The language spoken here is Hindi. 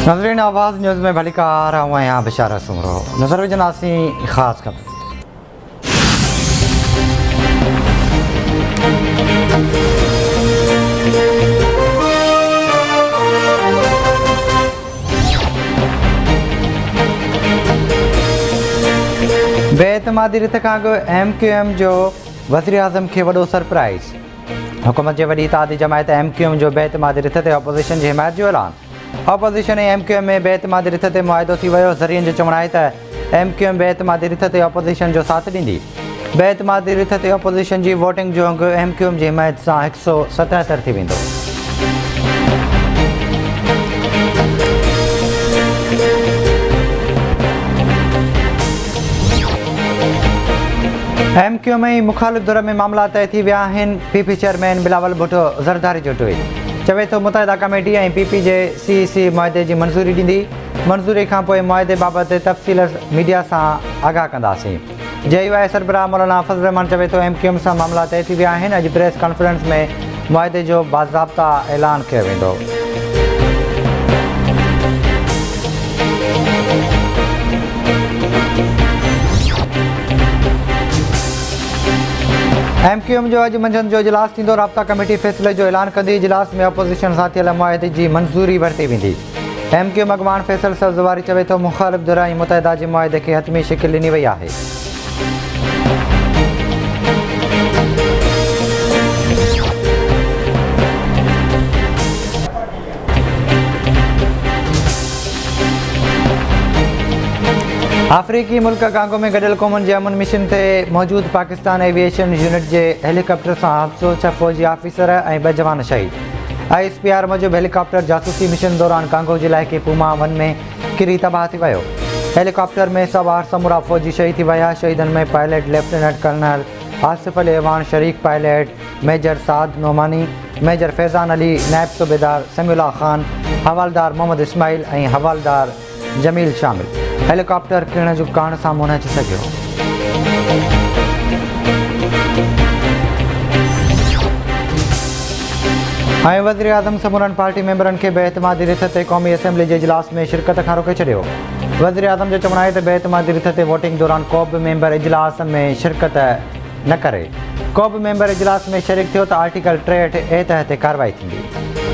नाज़रीन आवाज़ न्यूज़ में भली कार हूँ यहाँ बिशारा सुमरो नज़र विझंदासीं ख़ासि ख़बर। बेएतमादी रिथ खां अॻु MQM जो वज़ीर आज़म खे वॾो सरप्राइज़। हुकूमत जे वॾी इत्तेहादी जमायत MQM जो बेएतमादी रिथ ते ऑपोज़िशन जी हिमायत जो ऐलान। ऑपोज़िशन ऐं MQM में बेएतमादी रिथ ते मुआहिदो थी वियो। ज़रियनि जो चवणु आहे त MQM बेएतमादी रिथ ते ऑपोज़िशन जो साथ ॾींदी। बेएतमादी रिथ ते ऑपोज़िशन जी वोटिंग जो अंगु MQM जी हिमायत सां 177 थी वेंदो। MQM ऐं मुख़ालिफ़ धुर में मामला तइ थी विया आहिनि। PP चेयरमैन बिलावल भुट्टो ज़रदारी जो ट्वीट। चवे थो मुतहिदा कमेटी ऐं PP जे CEC मुआहिदे जी मंज़ूरी ॾींदी। मंज़ूरी खां पोइ मुआहिदे बाबति तफ़सील मीडिया सां आगाह कंदासीं। JUI सरबराह मौलाना फज़ल रहमान चवे थो MQM सां मामला तइ थी विया आहिनि। अॼु प्रेस कॉन्फ्रेंस में मुआहिदे जो बाज़ाब्ता ऐलान कयो वेंदो। MQM जो अॼु मंझंदि जो इजलास थींदो। राब्ता कमेटी फ़ैसिले जो ऐलान कंदी। इजलास में ऑपोज़िशन सां थियल मुआहिदे जी मंज़ूरी वरिती वेंदी। MQM अॻवान फैसल सब्ज़वारी चवे थो मुख़ालिफ़ धुर ऐं मुतहिदा जे मुआहिदे खे हतमी शिकिल ॾिनी वई आहे। अफ्रीकी मुल्क कांगो में गॾियल क़ौमुनि जे अमन मिशन ते मौजूदु पाकिस्तान एविएशन यूनिट जे हेलीकॉप्टर सां हादिसो। 6 फ़ौजी ऑफिसर ऐं 2 जवान शहीद। ISPR मूजिबि हेलीकॉप्टर जासूसी मिशन दौरान कांगो जे इलाइक़े पूमा वन में किरी तबाह थी वियो। हेलीकॉप्टर में सवार समूरा फ़ौजी शहीद थी विया। शहीदनि में pilot lieutenant colonel Asif Ali Awan, शरीक pilot major Saad Nomani, major Faizan Ali, नायब सूबेदार समीउल्लाह ख़ान, हवालदार मोहम्मद इस्माइल ऐं हवालदार जमील शामिल। हेलीकॉप्टर किरण जो कारण साम्हूं न अची सघियो। ऐं वज़ीर आज़म समूरनि पार्टी मेंबरनि खे बेएतमादी रिथ ते क़ौमी असेंबली जे इजलास में शिरकत खां रोके छॾियो। वज़ीर आज़म जो चवणु आहे त बेएतमादी रिथ ते वोटिंग दौरान को बि मेंबर इजलास में शिरकत न करे। को बि मेंबर इजलास में शरीक थियो त आर्टिकल 63A तहत कार्रवाई थींदी।